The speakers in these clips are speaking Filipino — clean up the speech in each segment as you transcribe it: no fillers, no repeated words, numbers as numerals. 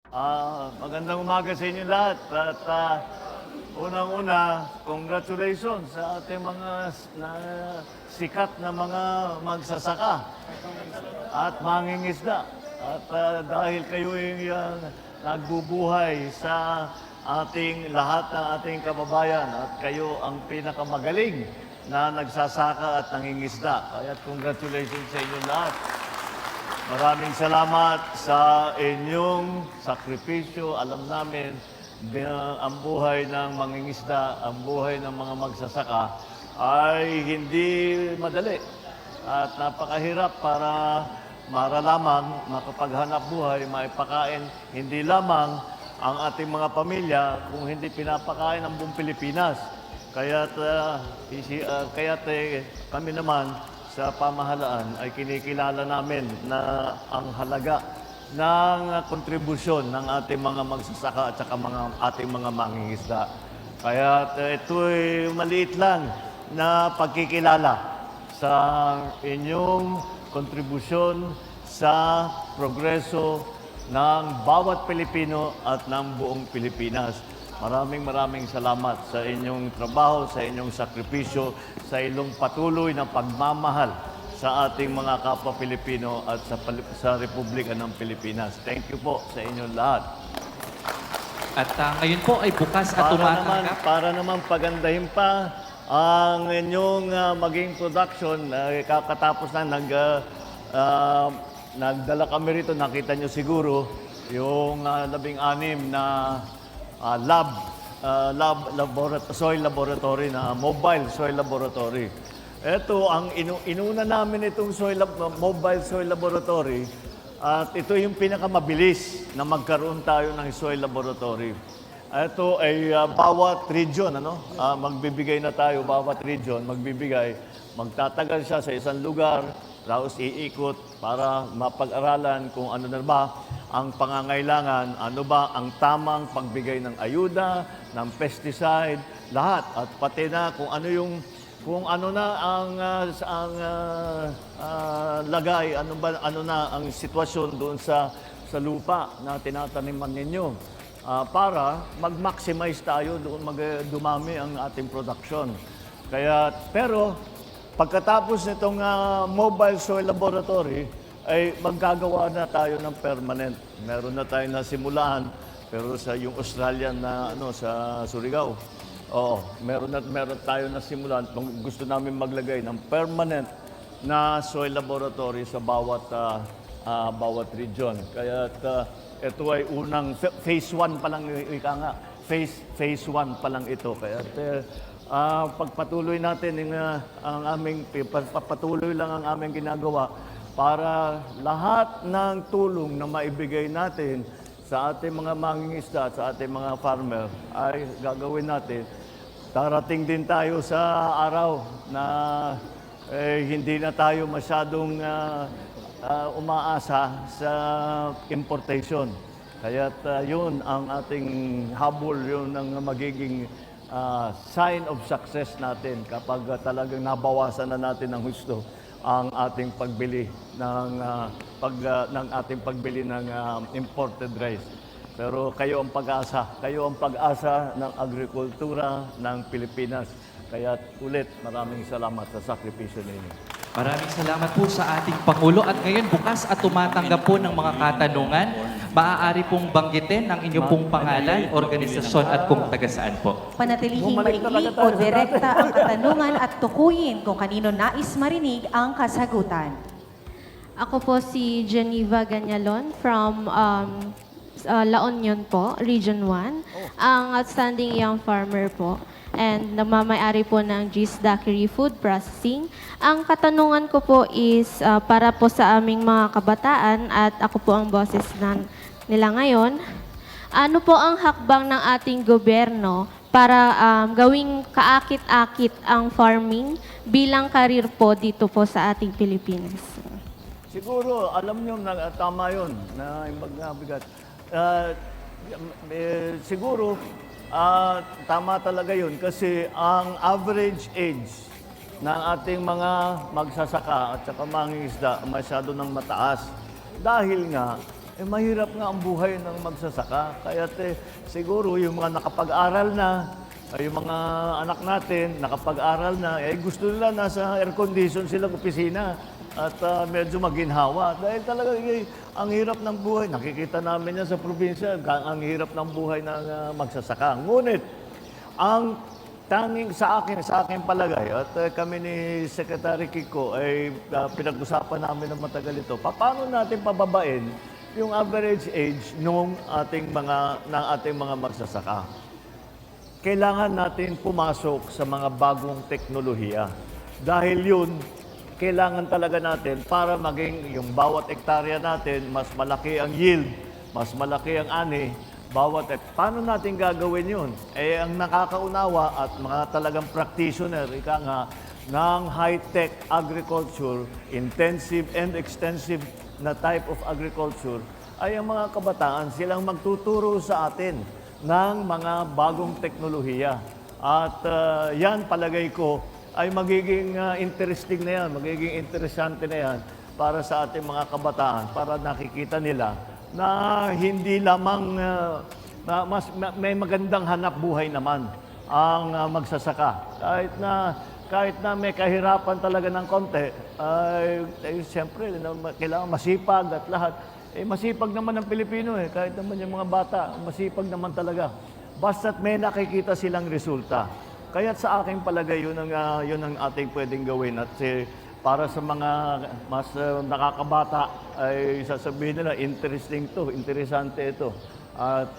Magandang umaga sa inyo lahat at unang-una, congratulations sa ating mga sikat na mga magsasaka at mangingisda. At dahil kayo yung nagbubuhay sa ating lahat ng ating kababayan at kayo ang pinakamagaling na nagsasaka at nangingisda. Kaya congratulations sa inyo lahat. Maraming salamat sa inyong sakripisyo. Alam namin ang buhay ng mangingisda, ang buhay ng mga magsasaka ay hindi madali at napakahirap para lamang makapaghanap buhay, maipakain hindi lamang ang ating mga pamilya kung hindi pinapakain ang buong Pilipinas. Kaya't kami naman sa pamahalaan ay kinikilala namin na ang halaga ng kontribusyon ng ating mga magsasaka at saka ating mga mangingisda. Kaya ito'y maliit lang na pagkikilala sa inyong kontribusyon sa progreso ng bawat Pilipino at ng buong Pilipinas. Maraming salamat sa inyong trabaho, sa inyong sakripisyo, sa inyong patuloy na pagmamahal sa ating mga kapwa Pilipino at sa Republika ng Pilipinas. Thank you po sa inyong lahat. At ngayon po ay bukas at tumatanggap. Para naman pagandahin pa ang inyong maging production, kakatapos na nagdala kami rito, nakita nyo siguro, yung 16 na soil laboratory na mobile soil laboratory. Ito ang inuna namin itong mobile soil laboratory at ito yung pinakamabilis na magkaroon tayo ng soil laboratory. Ito ay bawat region, magbibigay na tayo, bawat region magbibigay, magtatagal siya sa isang lugar, tapos iikot para mapag-aralan kung ano na ba ang pangangailangan, ano ba ang tamang pagbigay ng ayuda, ng pesticide, lahat. At pati na kung ano na ang lagay, ano na ang sitwasyon doon sa lupa na tinataniman ninyo. Para mag-maximize tayo doon, dumami ang ating production. Pero pagkatapos nitong mobile soil laboratory, ay maggagawa na tayo ng permanent. Meron na tayo nasimulan, pero sa yung Australian na sa Surigao. Meron tayo nasimulan. Gusto namin maglagay ng permanent na soil laboratory sa bawat region. Kaya ito ay unang phase 1 pa lang, ika nga. Phase 1 pa lang ito. Kaya pagpatuloy natin patuloy lang ang aming ginagawa para lahat ng tulong na maibigay natin sa ating mga mangingisda, sa ating mga farmer ay gagawin natin. Darating din tayo sa araw na hindi na tayo masyadong umaasa sa importation. Kaya't yun ang ating habol, yun ang magiging sign of success natin kapag talagang nabawasan na natin ng husto ang ating pagbili ng imported rice. Pero kayo ang pag-asa ng agrikultura ng Pilipinas. Kaya ulit, maraming salamat sa sakripisyo ninyo. Maraming salamat po sa ating Pangulo. At ngayon, bukas at tumatanggap po ng mga katanungan. Maaari pong banggitin ang inyong pong pangalan, organisasyon at kung taga saan po. Panatilihing maikli o direkta ang katanungan at tukuyin kung kanino nais marinig ang kasagutan. Ako po si Geneva Ganyalon from La Union po, Region 1. Ang outstanding young farmer po. And namamayari po ng G's Daiquiri Food Processing. Ang katanungan ko po is para po sa aming mga kabataan at ako po ang boses nila ngayon. Ano po ang hakbang ng ating gobyerno para gawing kaakit-akit ang farming bilang karir po dito po sa ating Pilipinas? Siguro, alam nyo na tama yun, na magbigat. Siguro, tama talaga yun kasi ang average age ng ating mga magsasaka at saka mangingisda masyado ng mataas. Dahil nga, mahirap nga ang buhay ng magsasaka. Kaya siguro yung mga nakapag-aral na, yung mga anak natin, nakapag-aral na, gusto nila nasa air condition silang opisina at medyo maginhawa. Dahil talaga ang hirap ng buhay. Nakikita namin yan sa probinsya, ang hirap ng buhay ng magsasaka. Ngunit, ang tanging sa akin palagay, at kami ni Secretary Kiko ay pinag-usapan namin ng matagal ito, paano natin pababain yung average age ng ating mga magsasaka? Kailangan natin pumasok sa mga bagong teknolohiya. Dahil yun, kailangan talaga natin para maging yung bawat ektarya natin, mas malaki ang yield, mas malaki ang ani, paano natin gagawin yun? Ang nakakaunawa at mga talagang practitioner, ng high-tech agriculture, intensive and extensive na type of agriculture, ay ang mga kabataan silang magtuturo sa atin ng mga bagong teknolohiya. At yan, palagay ko, ay magiging interesting na yan, magiging interesante na yan para sa ating mga kabataan, para nakikita nila na hindi lamang may magandang hanap buhay naman ang magsasaka. Kahit na may kahirapan talaga ng konti, siyempre, kailangan masipag at lahat. Masipag naman ang Pilipino kahit naman yung mga bata, masipag naman talaga. Basta't may nakikita silang resulta. Kaya sa aking palagay, yun ang ating pwedeng gawin. At para sa mga mas nakakabata ay sasabihin nila, interesante ito. At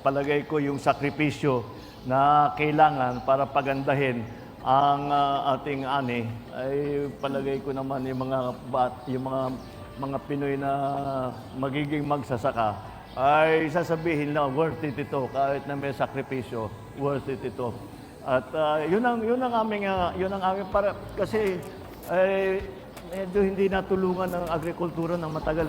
palagay ko yung sakripisyo na kailangan para pagandahin ang ating ani ay palagay ko naman yung mga Pinoy na magiging magsasaka ay sasabihin na worth it ito kahit na may sakripisyo, worth it ito. At yun ang aming para kasi medyo hindi natulungan ng agrikultura ng matagal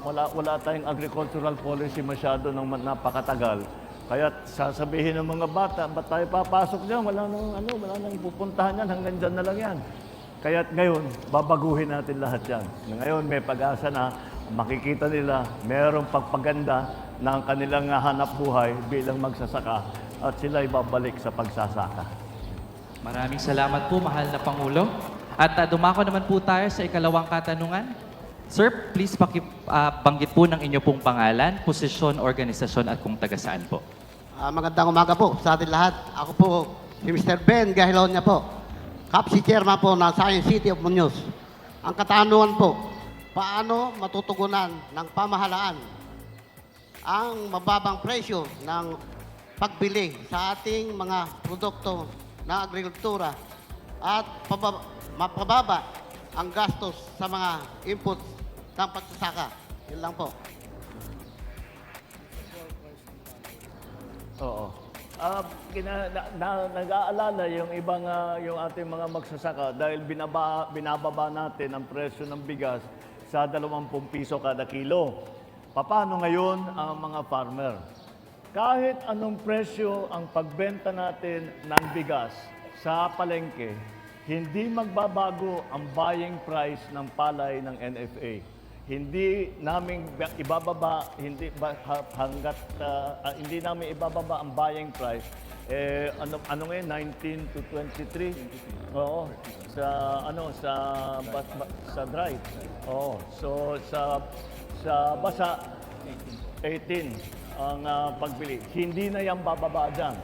wala tayong agricultural policy masyado ng napakatagal. Kaya sasabihin ng mga bata, ba't tayo papasok diyan? Wala nang pupuntahan yan, hanggang dyan na lang yan. Kaya ngayon, babaguhin natin lahat yan. Ngayon, may pag-asa na makikita nila mayroong pagpaganda ng kanilang hanap buhay bilang magsasaka at sila babalik sa pagsasaka. Maraming salamat po, mahal na Pangulo. At dumako naman po tayo sa ikalawang katanungan. Sir, please banggit po ng inyo pong pangalan, posisyon, organisasyon at kung taga saan po. Magandang umaga po sa atin lahat. Ako po si Mr. Ben Gahilonia po, Kapsi Chairman po ng Science City of Muñoz. Ang katanungan po, paano matutugunan ng pamahalaan ang mababang presyo ng pagbili sa ating mga produkto ng agrikultura at mapababa ang gastos sa mga inputs ng pagsasaka. Yun lang po. Oo. Nag-aalala yung yung ating mga magsasaka dahil binababa natin ang presyo ng bigas sa 20 piso kada kilo. Paano ngayon ang mga farmer? Kahit anong presyo ang pagbenta natin ng bigas sa palengke, hindi magbabago ang buying price ng palay ng NFA. Hindi namin ibababa, hindi namin ibababa ang buying price. Ano ngayon, 19 to 23? Oo, sa dry. Oo, so sa basa 18 ang pagbili. Hindi na yan bababa dyan.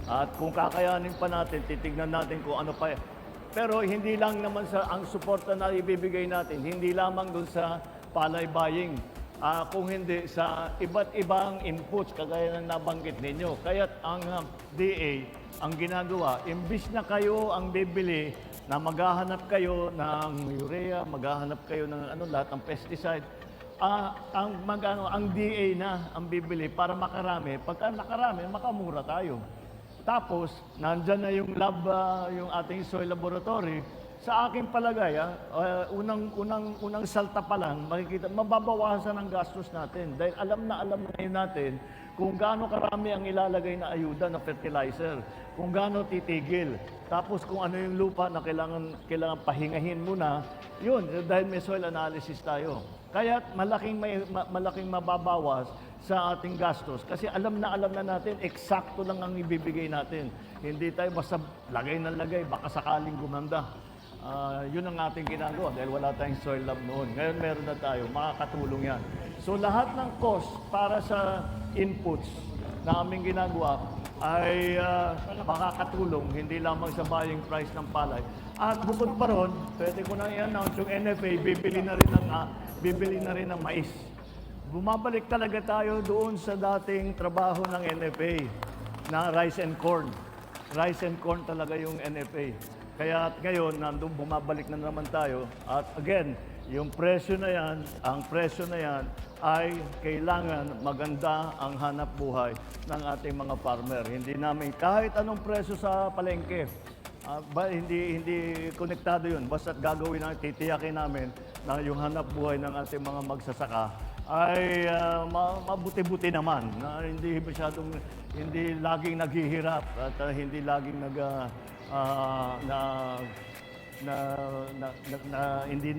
At kung kakayanin pa natin, titignan natin kung ano pa. Pero hindi lang naman ang suporta na ibibigay natin, hindi lamang dun sa palay buying, kung hindi sa iba't ibang inputs kagaya ng nabanggit ninyo. Kaya't ang DA, ang ginagawa, imbis na kayo ang bibili na maghahanap kayo ng urea, maghahanap kayo ng lahat ng pesticide, ang DA na ang bibili para makarami. Pagka nakarami, makamura tayo. Tapos, nandyan na yung lab, yung ating soil laboratory. sa aking palagay, unang salta pa lang, makikita, mababawasan ang gastos natin. Dahil alam na ngayon natin kung gaano karami ang ilalagay na ayuda na fertilizer, kung gaano titigil. Tapos kung ano yung lupa na kailangan pahingahin muna, yun, dahil may soil analysis tayo. Kaya malaking mababawas sa ating gastos. Kasi alam na natin, eksakto lang ang ibibigay natin. Hindi tayo basta lagay ng lagay, baka sakaling gumanda. Yun ang ating ginagawa dahil wala tayong soil lab noon. Ngayon meron na tayo, makakatulong yan. So lahat ng cost para sa inputs na aming ginagawa ay makakatulong, hindi lamang sa buying price ng palay. At bukod pa ron, pwede ko na i-announce yung NFA, bibili na rin ng mais. Bumabalik talaga tayo doon sa dating trabaho ng NFA na rice and corn. Rice and corn talaga yung NFA. Kaya ngayon, nandun bumabalik na naman tayo. At again, yung presyo na yan, ang presyo na yan ay kailangan maganda ang hanap buhay ng ating mga farmer. Hindi namin kahit anong presyo sa palengke, hindi konektado yun. Basta gagawin natin, titiyakin namin na yung hanap buhay ng ating mga magsasaka ay mabuti-buti naman. Na hindi masyadong, hindi laging naghihirap at hindi laging hindi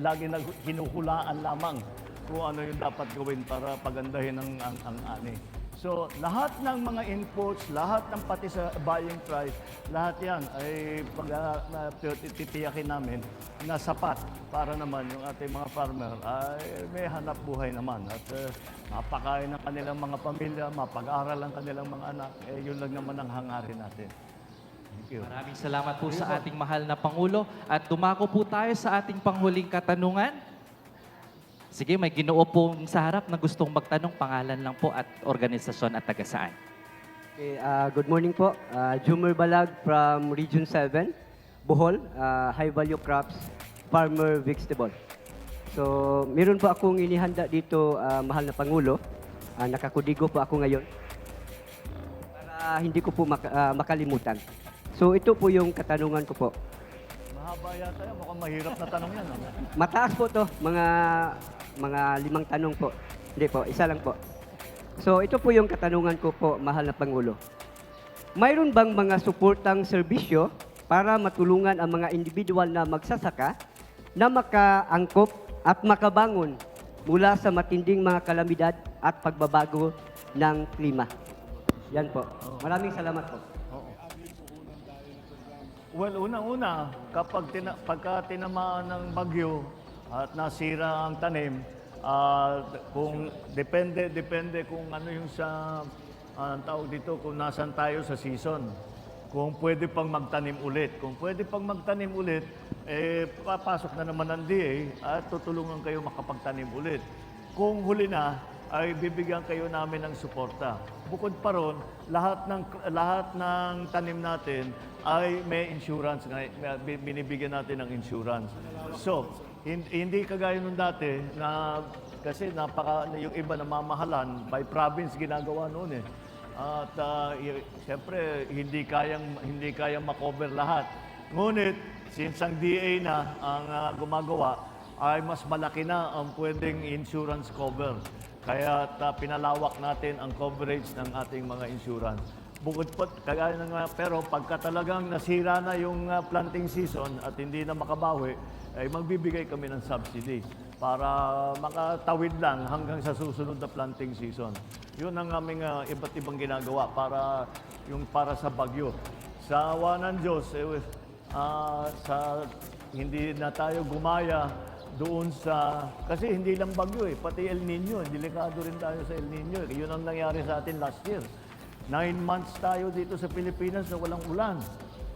lagi hinuhulaan lamang kung ano yung dapat gawin para pagandahin ang ani. So, lahat ng mga inputs, lahat ng pati sa buying price, lahat yan ay titiyakin namin na sapat para naman yung ating mga farmer ay may hanap buhay naman. At mapakain ng kanilang mga pamilya, mapag-aral ang kanilang mga anak, yun lang naman ang hangarin natin. Thank you. Maraming salamat po sa ating mahal na Pangulo. At dumako po tayo sa ating panghuling katanungan. Sige, may ginoo pong sa harap na gustong magtanong. Pangalan lang po at organisasyon at taga saan. Okay, good morning po. Jumer Balag from Region 7, Bohol, High Value Crops, Farmer Vegetable. So, meron po akong inihanda dito, mahal na Pangulo. Nakakudigo po ako ngayon para hindi ko po makalimutan. So, ito po yung katanungan ko po. Mahaba yata yan. Mukhang mahirap na tanong yan. Mataas po to, mga 5 tanong po. Hindi po, isa lang po. So, ito po yung katanungan ko po, mahal na Pangulo. Mayroon bang mga suportang serbisyo para matulungan ang mga individual na magsasaka na makaangkop at makabangon mula sa matinding mga kalamidad at pagbabago ng klima? Yan po. Maraming salamat po. Well, unang-una, pagka tinamaan ng bagyo at nasira ang tanim, kung depende kung ano yung sa ang tawag dito, kung nasan tayo sa season. Kung pwede pang magtanim ulit. Kung pwede pang magtanim ulit, papasok na naman ang DA at tutulungan kayo makapagtanim ulit. Kung huli na, ay bibigyan kayo namin ng suporta. Bukod pa ron, lahat ng tanim natin ay may insurance, binibigyan natin ng insurance. So, hindi kagaya nung dati na kasi yung iba namamahalan, by province ginagawa noon eh. At siyempre, hindi kayang makover lahat. Ngunit, since ang DA na ang gumagawa, ay mas malaki na ang pwedeng insurance cover. Kaya pinalawak natin ang coverage ng ating mga insurance. Bukod po, kagaya ng pero pagka talagang nasira na yung planting season at hindi na makabawi, ay magbibigay kami ng subsidy para makatawid lang hanggang sa susunod na planting season. Yun ang aming iba't ibang ginagawa para sa bagyo. Sa awa ng Diyos, hindi na tayo gumaya doon kasi hindi lang bagyo pati El Nino, delikado rin tayo sa El Nino. Yun ang nangyari sa atin last year. 9 months tayo dito sa Pilipinas na walang ulan.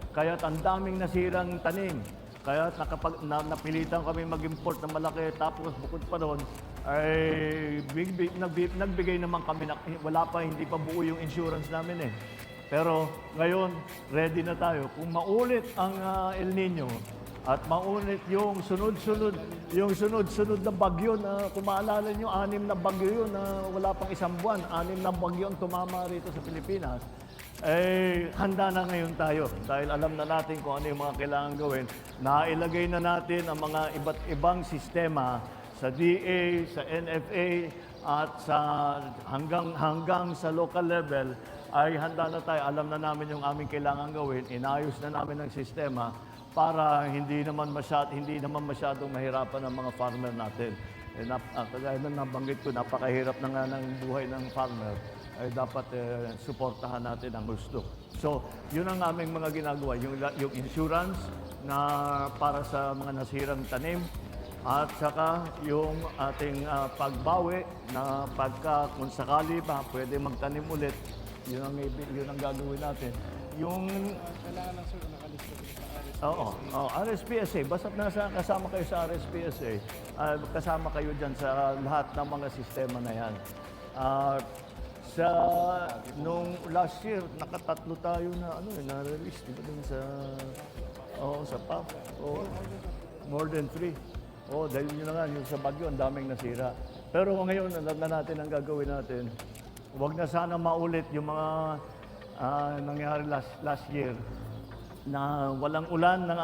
Kaya ang daming nasirang tanim. Kaya napilitan kami mag-import na malaki. Tapos bukod pa doon, ay nagbigay naman kami hindi pa buo yung insurance namin eh. Pero ngayon, ready na tayo. Kung maulit ang El Nino, at maulit yung sunod-sunod na bagyo na kung maalala nyo, 6 na bagyo yun na wala pang 1 buwan. 6 na bagyo ang tumama rito sa Pilipinas. handa na ngayon tayo dahil alam na natin kung ano yung mga kailangan gawin. Nailagay na natin ang mga iba't ibang sistema sa DA, sa NFA, at sa hanggang sa local level ay handa na tayo. Alam na namin yung aming kailangan gawin. Inayos na namin ang sistema para hindi naman masyadong mahirapan ang mga farmer natin. Kagaya na nabanggit ko, napakahirap na nga ng buhay ng farmer, ay dapat suportahan natin ang gusto. So, yun ang aming mga ginagawa. Yung insurance na para sa mga nasirang tanim, at saka yung ating pagbawi na kung sakali ba pwede magtanim ulit, yun ang gagawin natin. Yung kailangan lang sir nakalista sa RSPSA. Basta kasama kayo sa RSPSA, kasama kayo dyan sa lahat ng mga sistema na yan. Nung last year, nakatatlo tayo na na-release, di ba dun sa PAP? More than 3. Dahil yun na nga, yung sa Bagyo, ang daming nasira. Pero ngayon, alam na natin ang gagawin natin. Huwag na sana maulit yung mga nangyari last year na walang ulan ng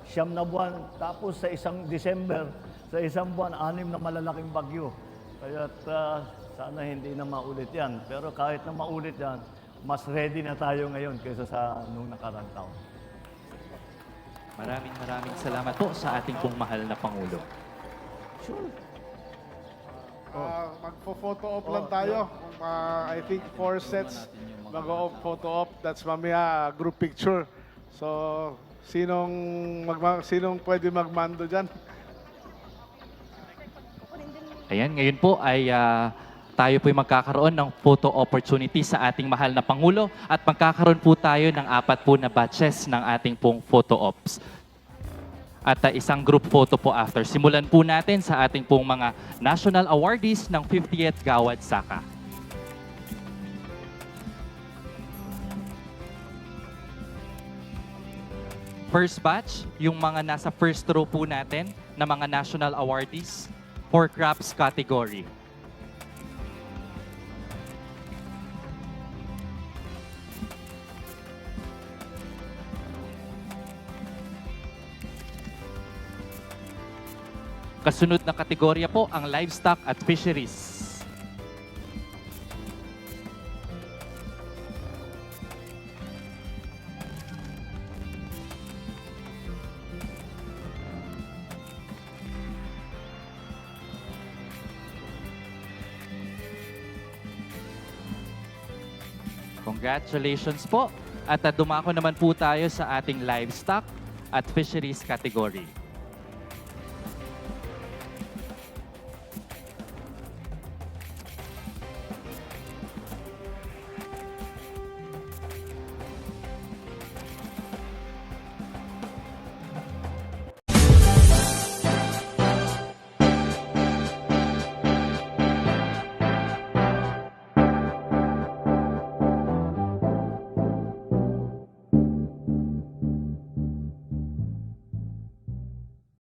9 na buwan. Tapos sa isang December, sa isang buwan, 6 na malalaking bagyo. Kaya sana hindi na maulit yan. Pero kahit na maulit yan, mas ready na tayo ngayon kaysa sa nung nakarang taon. Maraming salamat po sa ating pong mahal na Pangulo. Sure. Magpo-photo op lang tayo. I think 4 sets mag-photo op. That's mamaya group picture. So, sinong pwede magmando dyan? Ayan, ngayon po ay tayo po'y magkakaroon ng photo opportunity sa ating mahal na Pangulo at magkakaroon po tayo ng 4 po na batches ng ating pong photo ops. At isang group photo po after. Simulan po natin sa ating pong mga national awardees ng 50th Gawad Saka. First batch, yung mga nasa first row po natin na mga national awardees for crops category. Kasunod na kategorya po ang livestock at fisheries. Congratulations po. At dumako naman po tayo sa ating livestock at fisheries category.